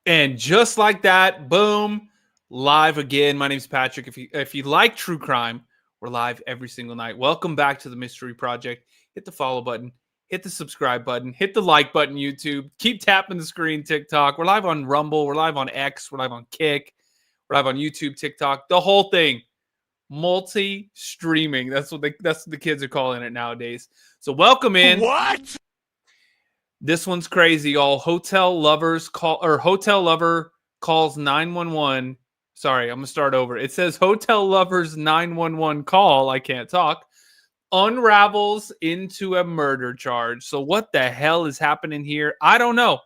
And just like that, boom, live again. My name's Patrick. If you like true crime, we're live every single night. Welcome back to the Mystery Project. Hit the follow button, hit the subscribe button, hit the like button, YouTube. Keep tapping the screen, TikTok. We're live on Rumble, we're live on X, we're live on Kick, we're live on YouTube, TikTok, the whole thing. Multi-streaming. That's what the kids are calling it nowadays. So welcome in. What? This one's crazy, y'all. Hotel lover calls 911. Sorry, I'm gonna start over. It says hotel lovers 911 call. I can't talk. Unravels into a murder charge. So what the hell is happening here? I don't know.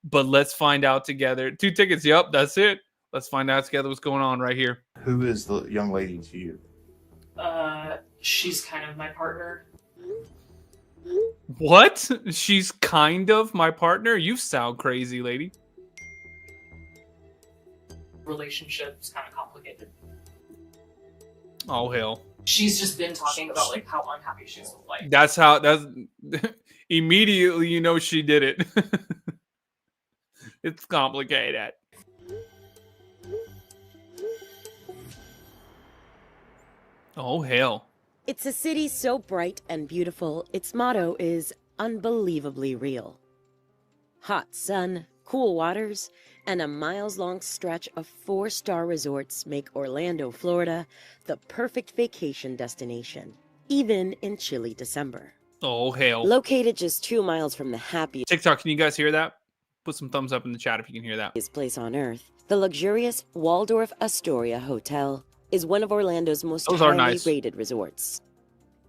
But let's find out together. 2 tickets. Yep, that's it. Let's find out together what's going on right here. Who is the young lady to you? She's kind of my partner. What? She's kind of my partner? You sound crazy, lady. Relationship's kind of complicated. Oh, hell. She's just been talking about like how unhappy she's with life. That's immediately you know she did it. It's complicated. Oh, hell. It's a city so bright and beautiful, its motto is unbelievably real. Hot sun, cool waters, and a miles-long stretch of 4-star resorts make Orlando, Florida, the perfect vacation destination, even in chilly December. Oh, hell. Located just 2 miles from the happiest TikTok, can you guys hear that? Put some thumbs up in the chat if you can hear that. place on earth, the luxurious Waldorf Astoria Hotel is one of Orlando's most Those are highly nice. rated resorts.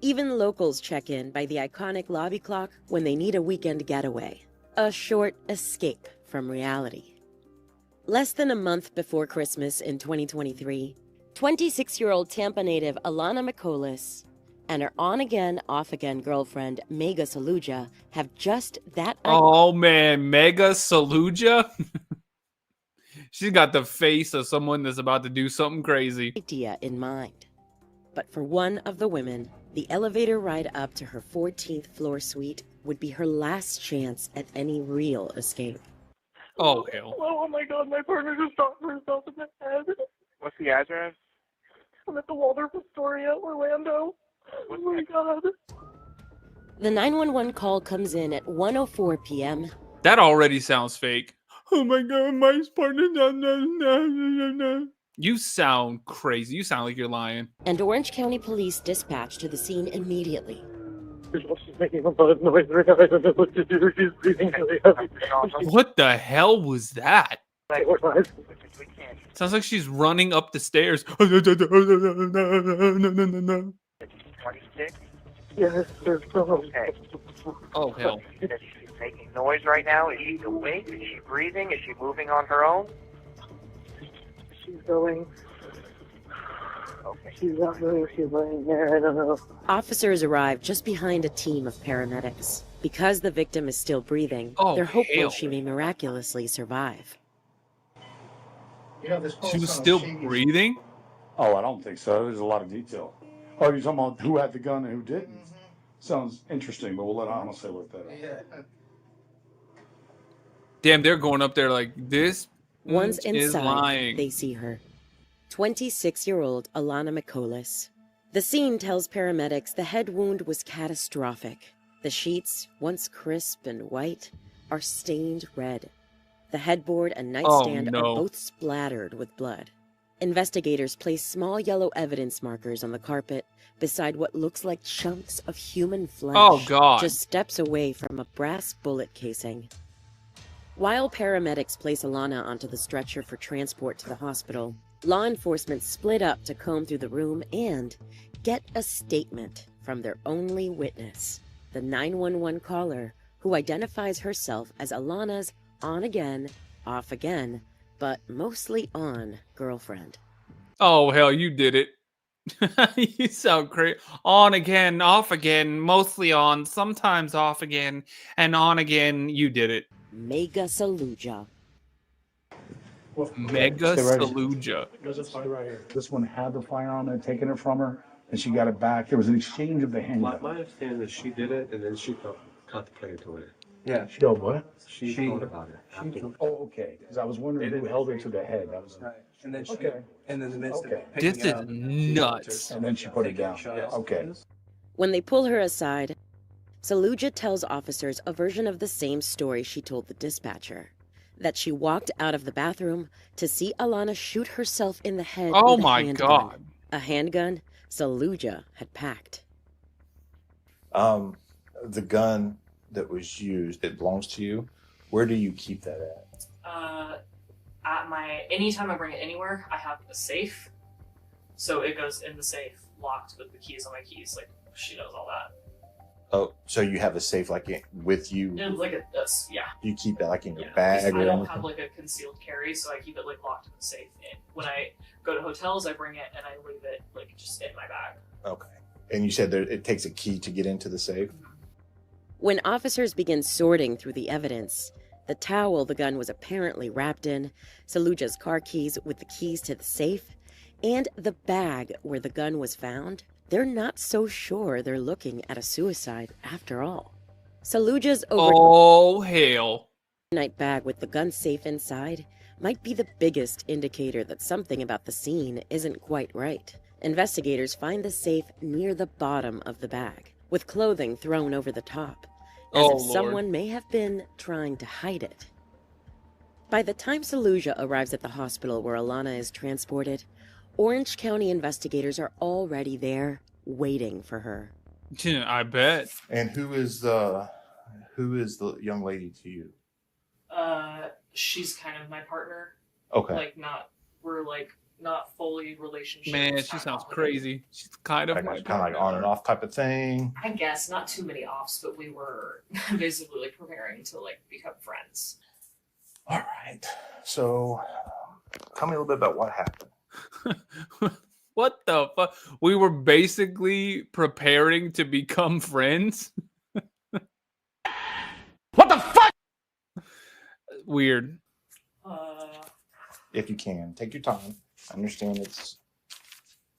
Even locals check in by the iconic lobby clock when they need a weekend getaway, a short escape from reality. Less than a month before Christmas in 2023, 26-year-old Tampa native Alana Miccolis and her on-again, off-again girlfriend Megha Saluja have just that Oh, man. Megha Saluja? She's got the face of someone that's about to do something crazy. idea in mind. But for one of the women, the elevator ride up to her 14th floor suite would be her last chance at any real escape. Oh, hell. Oh my god, my partner just shot herself in the head. What's the address? I'm at the Waldorf Astoria, Orlando. Oh my god. The 911 call comes in at 1:04 p.m. That already sounds fake. Oh, my God. My partner. No. You sound crazy. You sound like you're lying. and Orange County Police dispatched to the scene immediately. She's making a lot of noise right now. I don't know what to do. She's breathing really heavy. What the hell was that? Sounds like she's running up the stairs. Yes, there's Okay. Oh, hell. Is she making noise right now? Is she awake? Is she breathing? Is she moving on her own? She's going. Okay. She's not moving. She's laying there. I don't know. Officers arrive just behind a team of paramedics. Because the victim is still breathing, Oh, they're hopeful hell. she may miraculously survive. She was still breathing? Oh, I don't think so. There's a lot of detail. Oh, you're talking about who had the gun and who didn't? Sounds interesting, but we'll let Anna look that up. Damn, they're going up there like this. Once is inside, lying. they see her. 26-year-old Alana Miccolis. The scene tells paramedics the head wound was catastrophic. The sheets, once crisp and white, are stained red. The headboard and nightstand no. are both splattered with blood. Investigators place small yellow evidence markers on the carpet beside what looks like chunks of human flesh. Oh, God. Just steps away from a brass bullet casing. While paramedics place Alana onto the stretcher for transport to the hospital, law enforcement split up to comb through the room and get a statement from their only witness, the 911 caller, who identifies herself as Alana's on-again, off-again, but mostly on girlfriend. Oh, hell, you did it. You sound crazy. On again, off again, mostly on, sometimes off again, and on again. You did it. Megha Saluja. Megha Stay right here. Saluja. Stay right here. This one had the firearm and taken it from her, and she got it back. There was an exchange of the handgun. My understanding is she did it, and then she contemplated doing it. Yeah. Yo, what? She told about it. Oh, okay. Because I was wondering who held her to the head. I was Right. And then she, okay. and in the midst Okay. of picking This it is up, nuts. And then she put it down. shots. Okay. When they pull her aside, Saluja tells officers a version of the same story she told the dispatcher. That she walked out of the bathroom to see Alana shoot herself in the head Oh with a my handgun. God. A handgun Saluja had packed. The gun that was used, it belongs to you. Where do you keep that at? Anytime I bring it anywhere, I have a safe. So it goes in the safe, locked with the keys on my keys. Like, she knows all that. Oh, so you have a safe with you? And like this, yeah. Do you keep that in your Yeah, bag I or don't anything? have a concealed carry, so I keep it locked in the safe. And when I go to hotels, I bring it and I leave it just in my bag. Okay. And you said it takes a key to get into the safe? When officers begin sorting through the evidence, the towel the gun was apparently wrapped in, Saluja's car keys with the keys to the safe, and the bag where the gun was found, they're not so sure they're looking at a suicide after all. Saluja's Oh, hell. overnight bag with the gun safe inside might be the biggest indicator that something about the scene isn't quite right. Investigators find the safe near the bottom of the bag, with clothing thrown over the top, as Oh, if Lord. someone may have been trying to hide it. By the time Saluja arrives at the hospital where Alana is transported, Orange County investigators are already there, waiting for her. I bet. And who is the young lady to you? She's kind of my partner. Okay. We're not fully relationship. Man, she sounds crazy. She's kind of Kind my of like on and off type of thing. I guess not too many offs, but we were basically preparing to become friends. All right. So tell me a little bit about what happened. What the fuck? We were basically preparing to become friends. What the fuck? Weird. If you can, take your time. I understand it's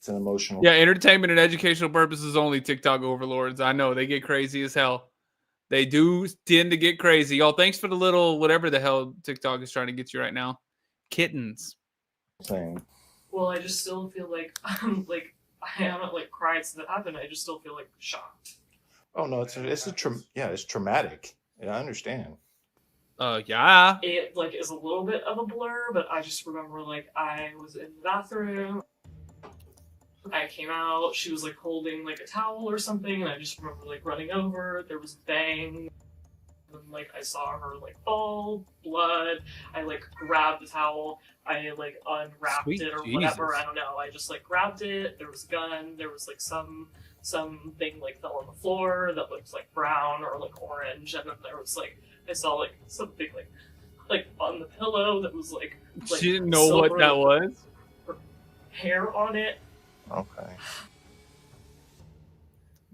an emotional. Yeah, entertainment and educational purposes only, TikTok overlords. I know they get crazy as hell. They do tend to get crazy. Y'all, thanks for the little whatever the hell TikTok is trying to get you right now. Kittens. thing. Well, I just still feel like I haven't cried since it happened. I just still feel shocked. Oh no, it's traumatic. Yeah, I understand. Yeah. It is a little bit of a blur, but I just remember I was in the bathroom. I came out. She was holding a towel or something, and I just remember running over. There was a bang. And I saw her fall, blood. I grabbed the towel. I unwrapped Sweet it or Jesus. whatever. I don't know. I just grabbed it. There was a gun. There was something fell on the floor that looked brown or orange, and then there was I saw something on the pillow that was She didn't know what silver that was. hair on it. Okay.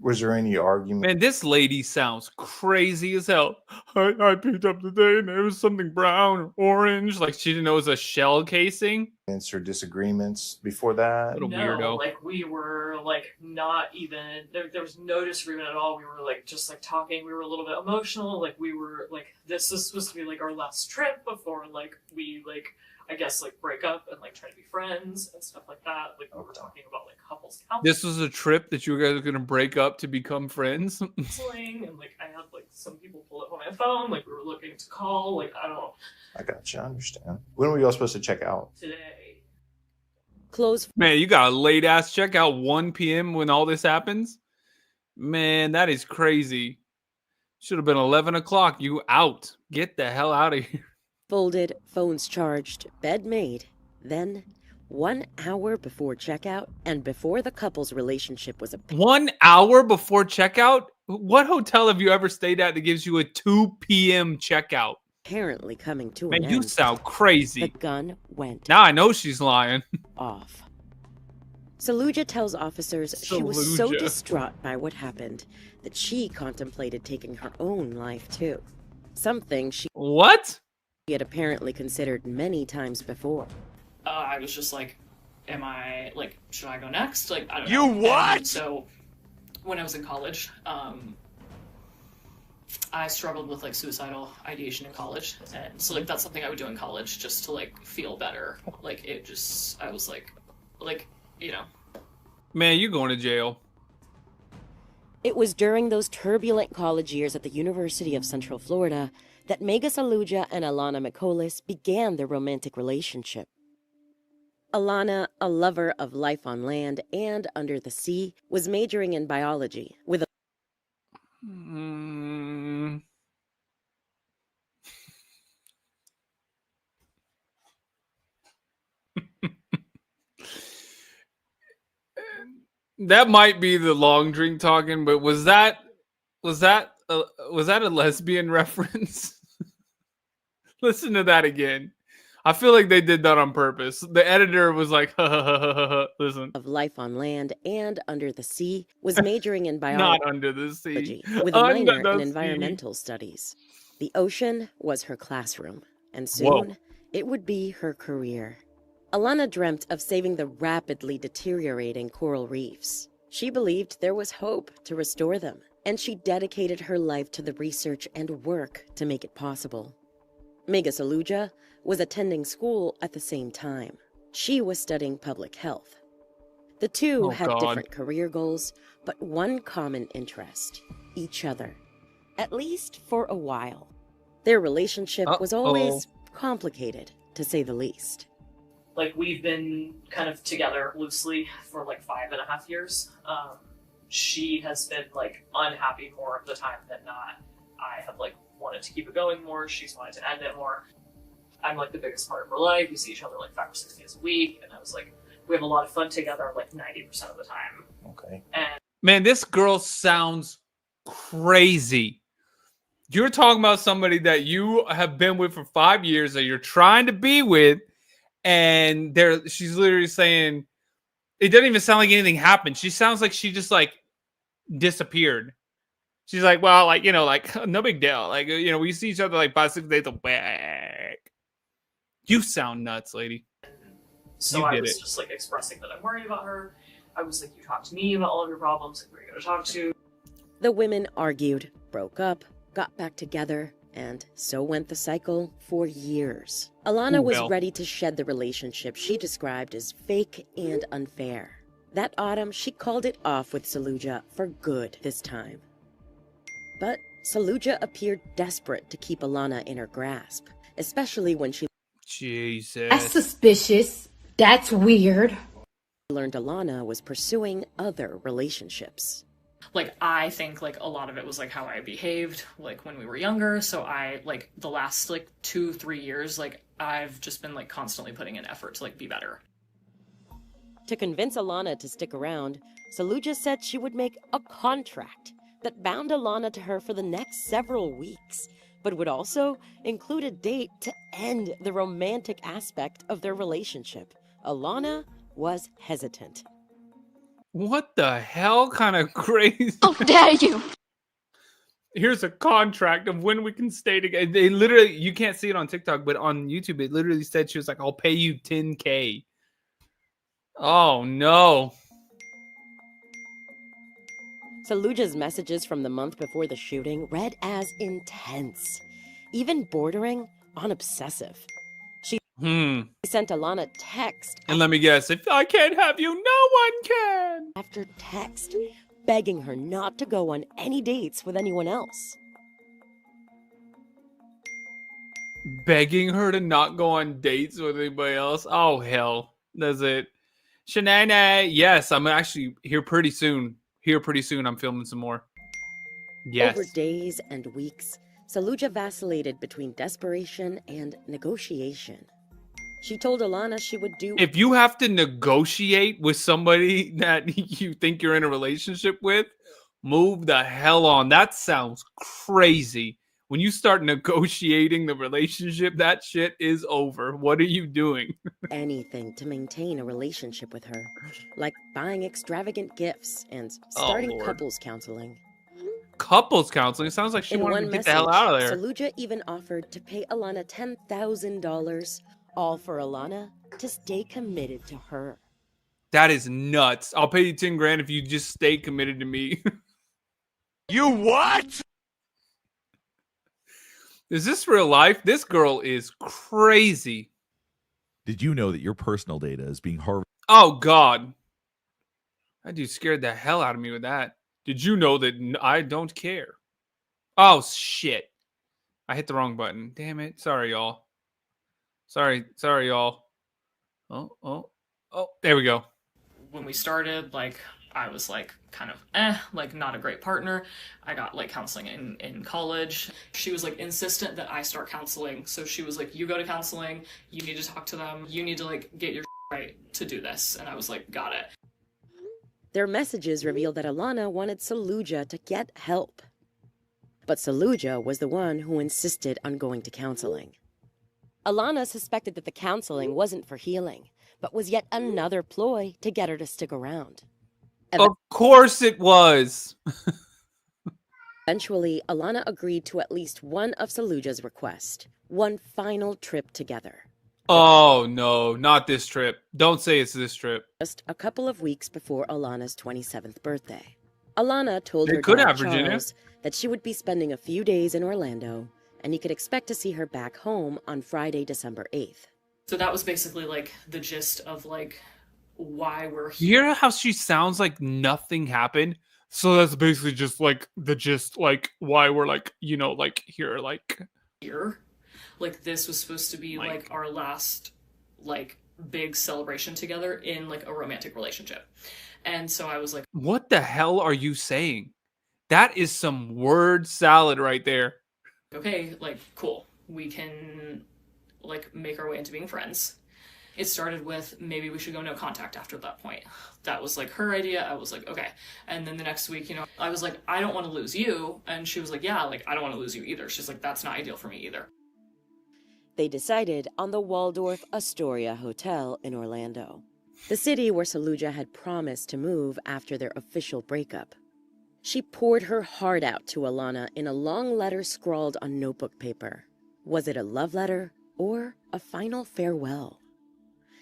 Was there any argument? Man, this lady sounds crazy as hell. I picked up today and it was something brown, orange. She didn't know it was a shell casing. Or disagreements before that? Little No, weirdo. we were not even there was no disagreement at all. We were just talking. We were a little bit emotional. We were this is supposed to be our last trip before we I guess break up and try to be friends and stuff like that. We were talking about couples This was a trip that you guys are gonna break up to become friends. counseling, and I had some people pull up on my phone. We were looking to call. I don't know. I gotcha. I understand. When were y'all supposed to check out? Today. Close Man, you got a late ass checkout 1 p.m. when all this happens. Man, that is crazy. Should have been 11 o'clock. You out. Get the hell out of here. folded, phones charged, bed made. Then, 1 hour before checkout and before the couple's relationship was 1 hour before checkout? What hotel have you ever stayed at that gives you a 2 p.m. checkout? apparently coming to Man, an you end, sound the crazy. gun went Now I know she's lying. off. Saluja tells officers she was so Saluja. distraught by what happened that she contemplated taking her own life too. Something she What? had apparently considered many times before. I was just am I should I go next? I don't know. You what? And so when I was in college, I struggled with like suicidal ideation in college, and so like that's something I would do in college just to like feel better. Like it just, I was like, you know. Man, you going to jail. It was during those turbulent college years at the University of Central Florida that Megha Saluja and Alana Miccolis began their romantic relationship. Alana, a lover of life on land and under the sea, was majoring in biology with a That might be the long drink talking, but was that a lesbian reference? Listen to that again. I feel like they did that on purpose. The editor was like, listen. of life on land and under the sea, was majoring in biology Not under the sea. with a Under minor the in sea. environmental studies. The ocean was her classroom, and soon Whoa. it would be her career. Alana dreamt of saving the rapidly deteriorating coral reefs. She believed there was hope to restore them, and she dedicated her life to the research and work to make it possible. Megha Saluja was attending school at the same time. She was studying public health. The two Oh, had God. different career goals, but one common interest: each other. At least for a while. Their relationship was always complicated, to say the least. Like we've been kind of together loosely for like 5.5 years. She has been like unhappy more of the time than not. I have like wanted to keep it going more. She's wanted to end it more. I'm like the biggest part of her life. We see each other like 5 or 6 days a week, and I was like, we have a lot of fun together like 90% of the time. Okay. And Man, this girl sounds crazy. You're talking about somebody that you have been with for 5 years that you're trying to be with, and she's literally saying it doesn't even sound like anything happened. She sounds like she just like disappeared. She's like, well, like, like no big deal. Like, we see each other like 5, 6 days a week. You sound nuts, lady. so You I did was it. just like expressing that I'm worried about her. I was like, you talk to me about all of your problems, like, who are you going to talk to? The women argued, broke up, got back together, and so went the cycle for years. Alana was well. ready to shed the relationship she described as fake and unfair. That autumn, she called it off with Saluja for good this time. But Saluja appeared desperate to keep Alana in her grasp, especially when she Jesus. That's suspicious. That's weird. learned Alana was pursuing other relationships. Like, I think, like, a lot of it was, like, how I behaved, like, when we were younger. So I, like, the last, like, 2-3 years, like, I've just been, like, constantly putting in effort to, like, be better. To convince Alana to stick around, Saluja said she would make a contract that bound Alana to her for the next several weeks, but would also include a date to end the romantic aspect of their relationship. Alana was hesitant. What the hell kind of crazy? How dare you! Here's a contract of when we can stay together. They literally, you can't see it on TikTok, but on YouTube, it literally said she was like, I'll pay you $10K. Oh, no. Saluja's messages from the month before the shooting read as intense, even bordering on obsessive. She sent Alana text And let me guess, if I can't have you, no one can. after text, begging her not to go on any dates with anyone else. Begging her to not go on dates with anybody else. Oh, hell. Does it? Shanae, yes, I'm actually here pretty soon. I'm filming some more. Yes. Over days and weeks, Saluja vacillated between desperation and negotiation. She told Alana she would do If you have to negotiate with somebody that you think you're in a relationship with, move the hell on. That sounds crazy. When you start negotiating the relationship, that shit is over. What are you doing? anything to maintain a relationship with her, like buying extravagant gifts and starting Lord. couples counseling. Couples counseling? Sounds like she In wanted one to get message, the hell out of there. Saluja even offered to pay Alana $10,000, all for Alana to stay committed to her. That is nuts. I'll pay you 10 grand if you just stay committed to me. You what? Is this real life? This girl is crazy. Did you know that your personal data is being harvested? Oh, God. That dude scared the hell out of me with that. Did you know that I don't care? Oh, shit. I hit the wrong button. Damn it. Sorry, y'all. Sorry, y'all. Oh. There we go. When we started, like, I was like kind of like not a great partner. I got like counseling in college. She was like insistent that I start counseling. So she was like, you go to counseling, you need to talk to them, you need to like get your right to do this. And I was like, got it. Their messages revealed that Alana wanted Saluja to get help. But Saluja was the one who insisted on going to counseling. Alana suspected that the counseling wasn't for healing, but was yet another ploy to get her to stick around. Of course it was. Eventually, Alana agreed to at least one of Saluja's requests, one final trip together. Oh, no, not this trip. Don't say it's this trip. Just a couple of weeks before Alana's 27th birthday. Alana told They her could dad, have, Virginia. Charles, that she would be spending a few days in Orlando, and he could expect to see her back home on Friday, December 8th. So that was basically like the gist of like why we're You hear how she sounds like nothing happened? So that's basically just like the gist, like why we're like, you know, like here, like here. Like this was supposed to be like our last like big celebration together in like a romantic relationship. And so I was like, what the hell are you saying? That is some word salad right there. okay, like cool. We can like make our way into being friends. It started with maybe we should go no contact after that point. That was like her idea. I was like, okay. And then the next week, you know, I was like, I don't want to lose you. And she was like, yeah, like I don't want to lose you either. She's like, that's not ideal for me either. They decided on the Waldorf Astoria Hotel in Orlando, the city where Saluja had promised to move after their official breakup. She poured her heart out to Alana in a long letter scrawled on notebook paper. Was it a love letter or a final farewell?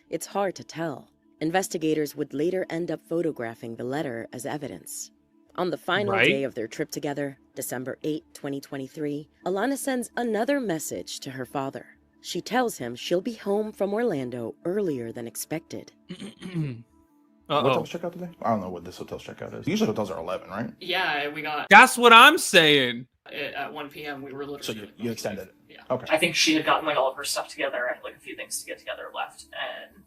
It's hard to tell. Investigators would later end up photographing the letter as evidence. On the final day of their trip together, December 8, 2023, Alana sends another message to her father. She tells him she'll be home from Orlando earlier than expected. What hotel's checkout today? I don't know what this hotel's checkout is. Usually hotels are 11, right? Yeah, we got... That's what I'm saying. At 1 p.m. we were literally... So you extended it? Yeah. Okay. I think she had gotten like all of her stuff together and like a few things to get together left, and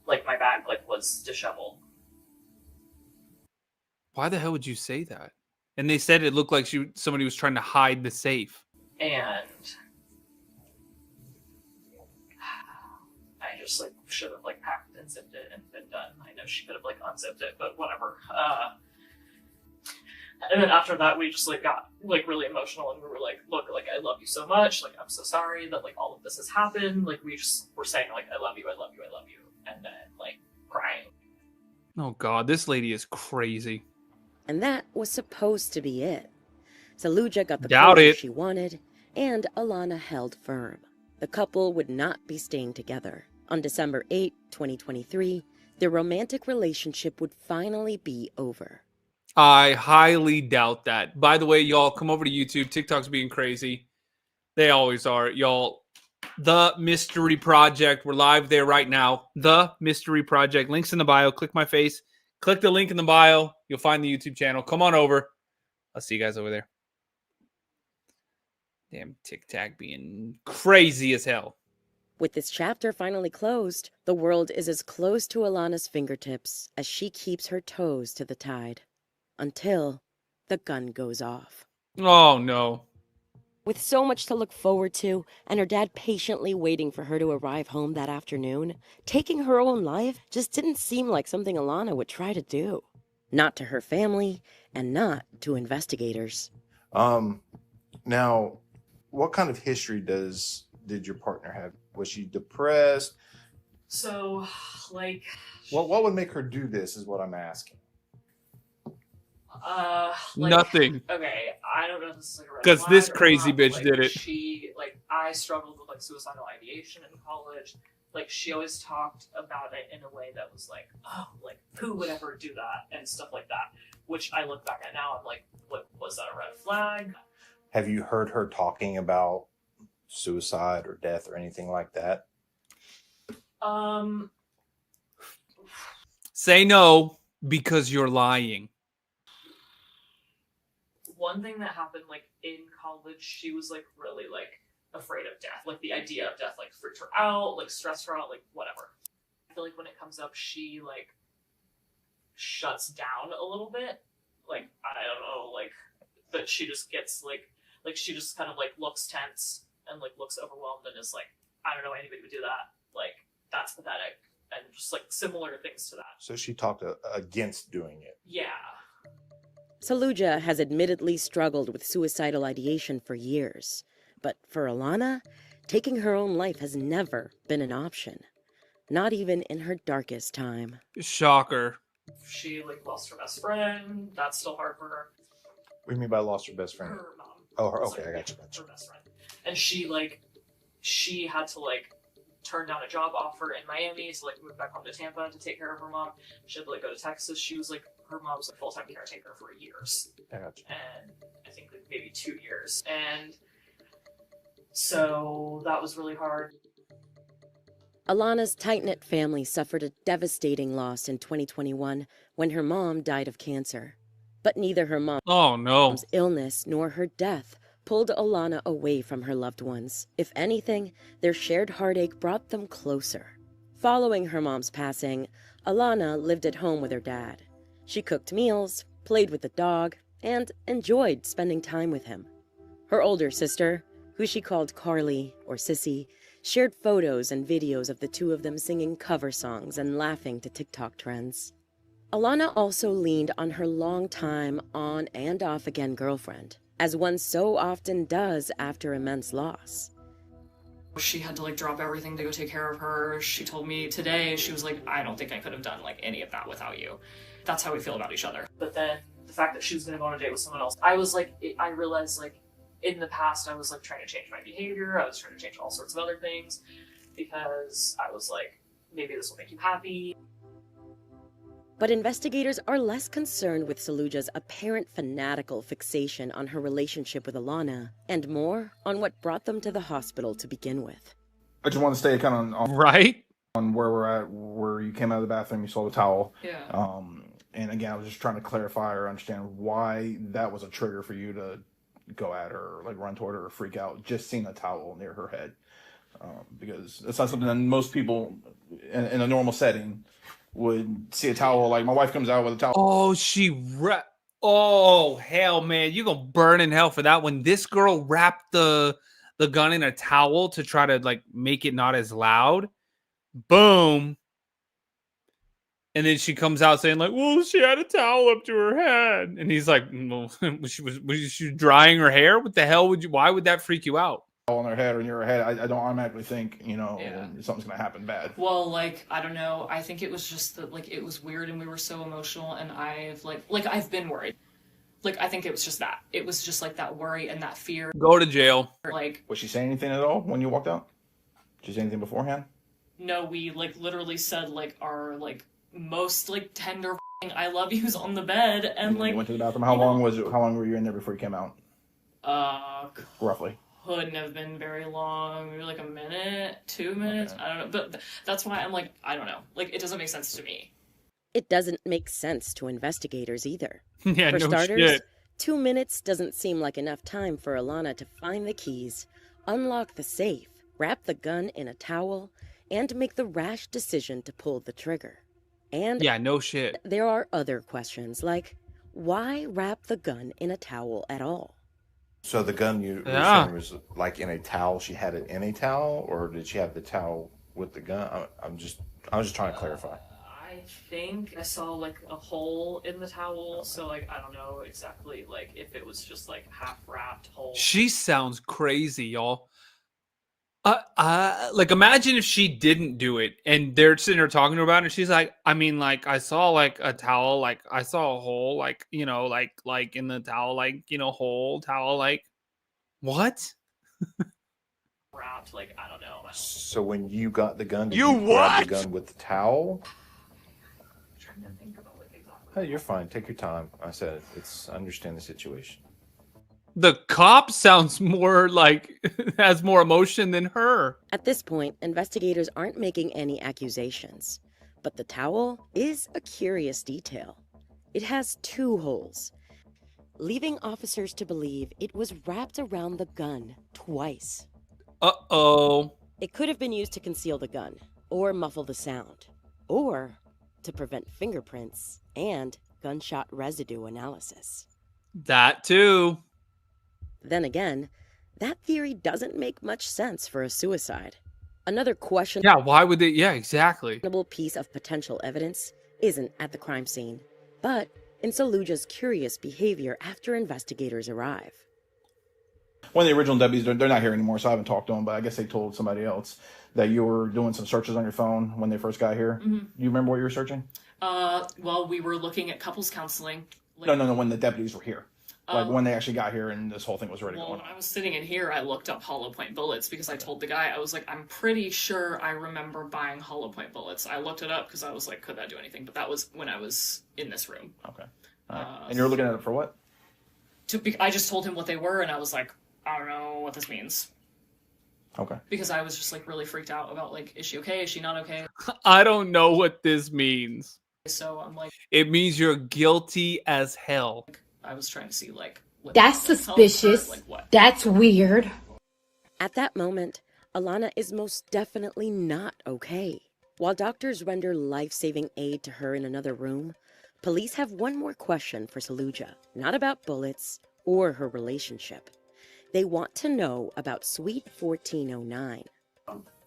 like my bag like was disheveled. Why the hell would you say that? And they said it looked like somebody was trying to hide the safe. And I just like should have like packed and zipped it and been done. I know she could have like unzipped it, but whatever. And then after that, we just like got like really emotional, and we were like, "Look, like I love you so much. Like I'm so sorry that like all of this has happened. Like we just were saying like I love you, I love you, I love you," and then like crying. Oh God, this lady is crazy. And that was supposed to be it. Saluja got the Doubt closure it. she wanted, and Alana held firm. The couple would not be staying together. On December 8, 2023, their romantic relationship would finally be over. I highly doubt that. By the way, y'all, come over to YouTube. TikTok's being crazy. They always are. Y'all, The Mystery Project. We're live there right now. The Mystery Project. Links in the bio. Click my face. Click the link in the bio. You'll find the YouTube channel. Come on over. I'll see you guys over there. Damn TikTok being crazy as hell. With this chapter finally closed, the world is as close to Alana's fingertips as she keeps her toes to the tide. Until the gun goes off. Oh, no. With so much to look forward to, and her dad patiently waiting for her to arrive home that afternoon, taking her own life just didn't seem like something Alana would try to do. Not to her family, and not to investigators. Now, what kind of history did your partner have? Was she depressed? So, like... What would make her do this is what I'm asking. Like, Nothing. Okay, I don't know if this is like a red Because this flag or crazy not, bitch like, did it. She, like, I struggled with, like, suicidal ideation in college. Like, she always talked about it in a way that was like, oh, like, who would ever do that? And stuff like that. Which I look back at now, I'm like, what, was that a red flag? Have you heard her talking about suicide or death or anything like that? Say no because you're lying. One thing that happened, like, in college, she was, like, really, like, afraid of death. Like, the idea of death, like, freaked her out, like, stressed her out, like, whatever. I feel like when it comes up, she, like, shuts down a little bit. Like, I don't know, like, but she just gets, like, she just kind of, like, looks tense and, like, looks overwhelmed and is like, I don't know anybody would do that. Like, that's pathetic. And just, like, similar things to that. So she talked against doing it. Yeah. Saluja has admittedly struggled with suicidal ideation for years. But for Alana, taking her own life has never been an option. Not even in her darkest time. Shocker. She, like, lost her best friend. That's still hard for her. What do you mean by lost her best friend? Her mom. Oh, her, was, okay, like, I got you. Her best friend. And she, like, she had to, like, turn down a job offer in Miami to, like, move back home to Tampa to take care of her mom. She had to, like, go to Texas. She was, like, her mom was a full-time caretaker for years. I got you. And I think, like, maybe 2 years. And so that was really hard. Alana's tight-knit family suffered a devastating loss in 2021 when her mom died of cancer. But neither her mom's illness nor her death pulled Alana away from her loved ones. If anything, their shared heartache brought them closer. Following her mom's passing, Alana lived at home with her dad. She cooked meals, played with the dog, and enjoyed spending time with him. Her older sister, who she called Carly or Sissy, shared photos and videos of the two of them singing cover songs and laughing to TikTok trends. Alana also leaned on her long-time on and off-again girlfriend, as one so often does after immense loss. She had to, like, drop everything to go take care of her. She told me today, she was like, I don't think I could have done, like, any of that without you. That's how we feel about each other. But then the fact that she was going to go on a date with someone else, I was like, I realized, like, in the past, I was, like, trying to change my behavior. I was trying to change all sorts of other things because I was like, maybe this will make you happy. But investigators are less concerned with Saluja's apparent fanatical fixation on her relationship with Alana, and more on what brought them to the hospital to begin with. I just want to stay kind of on where we're at, where you came out of the bathroom, you saw the towel. Yeah. And again, I was just trying to clarify or understand why that was a trigger for you to go at her, like run toward her or freak out, just seeing a towel near her head. Because that's not something that most people in a normal setting would see a towel. Like my wife comes out with a towel. Oh, oh, hell, man. You're going to burn in hell for that one. This girl wrapped the gun in a towel to try to, like, make it not as loud. Boom. And then she comes out saying, like, well, she had a towel up to her head. And he's like, well, was she drying her hair? What the hell why would that freak you out? On her head or near her head, I don't automatically think, something's going to happen bad. Well, like, I don't know. I think it was just that, like, it was weird and we were so emotional and I've, like, I've been worried. Like, I think it was just that. It was just, like, that worry and that fear. Go to jail. Like, was she saying anything at all when you walked out? Did she say anything beforehand? No, we, like, literally said, like, our, like, most, like, tender I love yous on the bed and, like... You went to the bathroom. How long were you in there before you came out? Roughly. Couldn't have been very long. Maybe like a minute, 2 minutes. Okay. I don't know. But that's why I'm like, I don't know. Like, it doesn't make sense to me. It doesn't make sense to investigators either. Yeah, for no starters, shit. 2 minutes doesn't seem like enough time for Alana to find the keys, unlock the safe, wrap the gun in a towel, and make the rash decision to pull the trigger. And yeah, no shit. There are other questions like, why wrap the gun in a towel at all? So the gun you were saying was like in a towel. She had it in a towel, or did she have the towel with the gun? I was just trying to clarify. I think I saw like a hole in the towel, so like I don't know exactly like if it was just like half wrapped hole. She sounds crazy, y'all. Like imagine if she didn't do it and they're sitting there talking to her about it and she's like, I mean, like I saw like a towel, like I saw a hole, like, like in the towel, like, hole towel, like what? Wrapped, like, I don't know. So when you got the gun, did you grab the gun with the towel? I'm trying to think about like exactly. Hey, you're fine. Take your time. I said I understand the situation. The cop sounds more like has more emotion than her. At this point, investigators aren't making any accusations, but the towel is a curious detail. It has 2 holes, leaving officers to believe it was wrapped around the gun twice. Uh-oh. It could have been used to conceal the gun, or muffle the sound, or to prevent fingerprints and gunshot residue analysis. That too. Then again, that theory doesn't make much sense for a suicide. Another questionable Yeah, why would they? Yeah, exactly. piece of potential evidence isn't at the crime scene, but in Saluja's curious behavior after investigators arrive. One of the original deputies, they're not here anymore, so I haven't talked to them, but I guess they told somebody else that you were doing some searches on your phone when they first got here. Mm-hmm. Do you remember what you were searching? Well, we were looking at couples counseling. No, when the deputies were here. Like when they actually got here and this whole thing was already going on. When I was sitting in here, I looked up hollow point bullets because I told the guy, I was like, I'm pretty sure I remember buying hollow point bullets. I looked it up because I was like, could that do anything? But that was when I was in this room. Okay. And you were looking at it for what? I just told him what they were, and I was like, I don't know what this means. Okay. Because I was just like really freaked out about like, is she okay? Is she not okay? I don't know what this means. So I'm like, it means you're guilty as hell. I was trying to see like, that's suspicious. Like what? That's weird. At that moment, Alana is most definitely not okay. While doctors render life-saving aid to her in another room, police have one more question for Saluja, not about bullets or her relationship. They want to know about Suite 1409.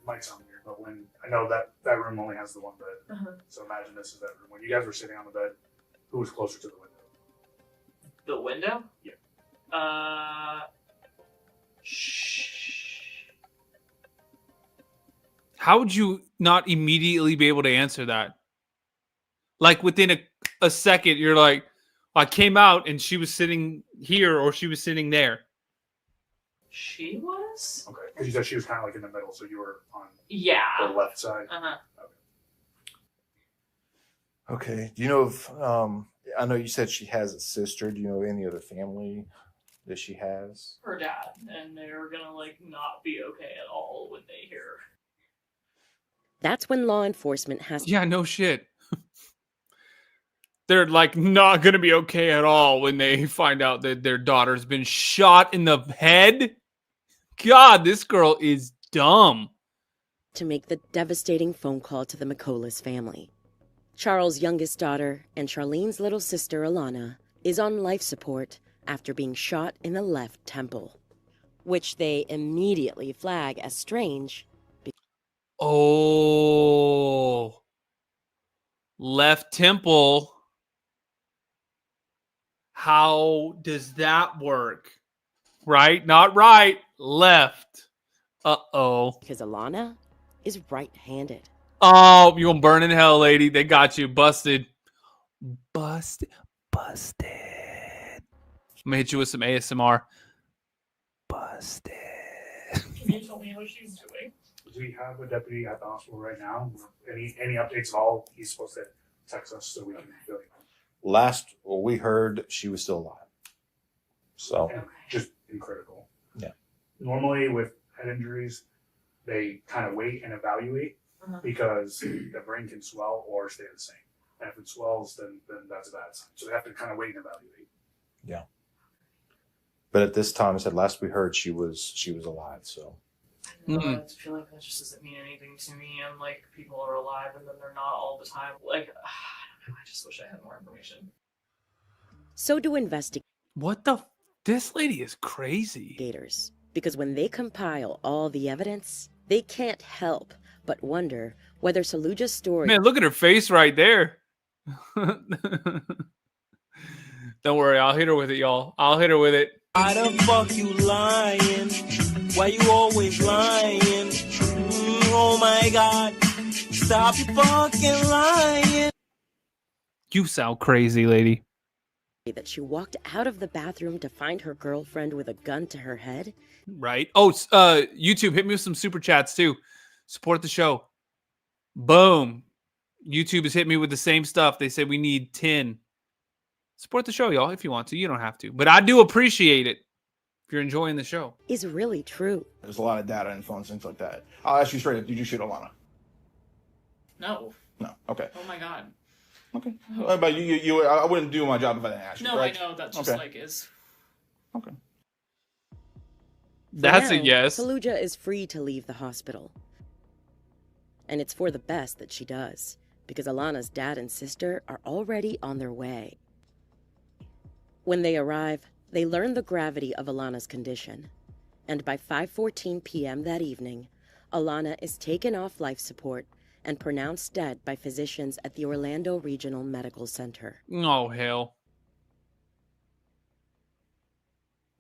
Might sound weird, but when I know that room only has the one bed, so imagine this is that room. When you guys were sitting on the bed, who was closer to the window? The window? Yeah. How would you not immediately be able to answer that? Like within a second, you're like, I came out and she was sitting here or she was sitting there. She was? Okay, because you said she was kind of like in the middle, so you were on the left side. Okay. Do you know if I know you said she has a sister. Do you know any other family that she has? Her dad, and they're gonna like not be okay at all when they hear. That's when law enforcement has Yeah, no shit. They're like not gonna be okay at all when they find out that their daughter's been shot in the head. God, this girl is dumb. To make the devastating phone call to the Miccolis family. Charles' youngest daughter and Charlene's little sister, Alana, is on life support after being shot in the left temple, which they immediately flag as strange. Oh, left temple. How does that work? Right? Not right. Left. Uh-oh. Because Alana is right-handed. Oh, you're gonna burn in hell, lady. They got you. Busted. Busted. Busted. I'm gonna hit you with some ASMR. Busted. Can you tell me how she's doing? Do we have a deputy at the hospital right now? Any updates at all? He's supposed to text us so we can feel it. Last we heard, she was still alive. So just in critical. Yeah. Normally with head injuries, they kind of wait and evaluate because the brain can swell or stay the same. And if it swells, then that's a bad sign. So they have to kind of wait and evaluate. Yeah. But at this time, I said last we heard, she was alive. So. I feel like that just doesn't mean anything to me, and like people are alive and then they're not all the time. Like, I just wish I had more information. So do investigators. What the? This lady is crazy. Because when they compile all the evidence, they can't help but wonder whether Saluja's story. Man, look at her face right there. Don't worry, I'll hit her with it, y'all. I'll hit her with it. Why the fuck you lying? Why you always lying? Oh my God. Stop you fucking lying. You sound crazy, lady. That she walked out of the bathroom to find her girlfriend with a gun to her head. Right. Oh, YouTube, hit me with some super chats too. Support the show. Boom. YouTube has hit me with the same stuff. They said we need 10. Support the show, y'all, if you want to. You don't have to. But I do appreciate it. you're enjoying the show. Is really true. There's a lot of data and phones, things like that. I'll ask you straight up, did you shoot Alana? No. No. Okay. Oh my god. Okay. But I wouldn't do my job if I didn't ask you. No, correct? I know. That's just Okay. like is. Okay. That's For a now, yes. Saluja is free to leave the hospital. And it's for the best that she does, because Alana's dad and sister are already on their way. When they arrive, they learn the gravity of Alana's condition. And by 5:14 p.m. that evening, Alana is taken off life support and pronounced dead by physicians at the Orlando Regional Medical Center. Oh, hell.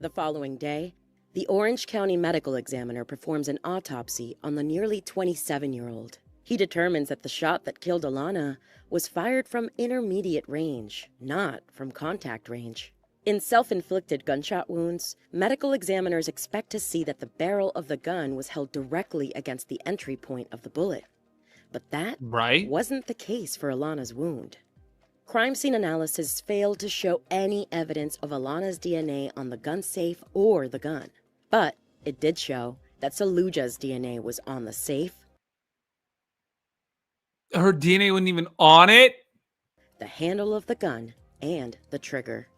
The following day, the Orange County medical examiner performs an autopsy on the nearly 27-year-old. He determines that the shot that killed Alana was fired from intermediate range, not from contact range. In self-inflicted gunshot wounds, medical examiners expect to see that the barrel of the gun was held directly against the entry point of the bullet. But that wasn't the case for Alana's wound. Crime scene analysis failed to show any evidence of Alana's DNA on the gun safe or the gun. But it did show that Saluja's DNA was on the safe. Her DNA wasn't even on it? The handle of the gun, and the trigger.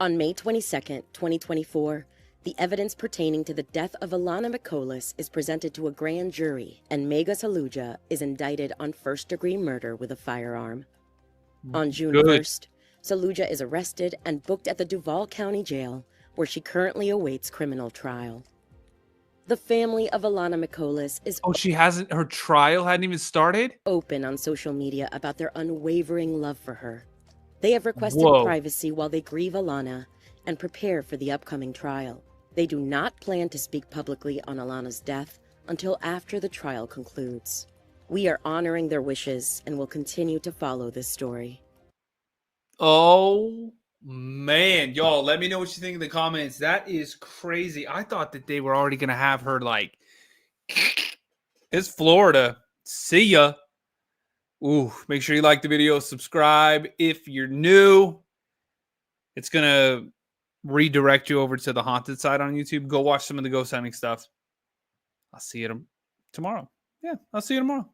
On May 22nd, 2024, the evidence pertaining to the death of Alana Miccolis is presented to a grand jury, and Megha Saluja is indicted on first-degree murder with a firearm. On June 1st, Saluja is arrested and booked at the Duval County Jail, where she currently awaits criminal trial. The family of Alana Miccolis is her trial hadn't even started? Open on social media about their unwavering love for her. They have requested privacy while they grieve Alana and prepare for the upcoming trial. They do not plan to speak publicly on Alana's death until after the trial concludes. We are honoring their wishes and will continue to follow this story. Oh, man. Y'all, let me know what you think in the comments. That is crazy. I thought that they were already going to have her like, it's Florida. See ya. Ooh, make sure you like the video, subscribe if you're new. It's going to redirect you over to the haunted side on YouTube. Go watch some of the ghost hunting stuff. I'll see you tomorrow. Yeah, I'll see you tomorrow.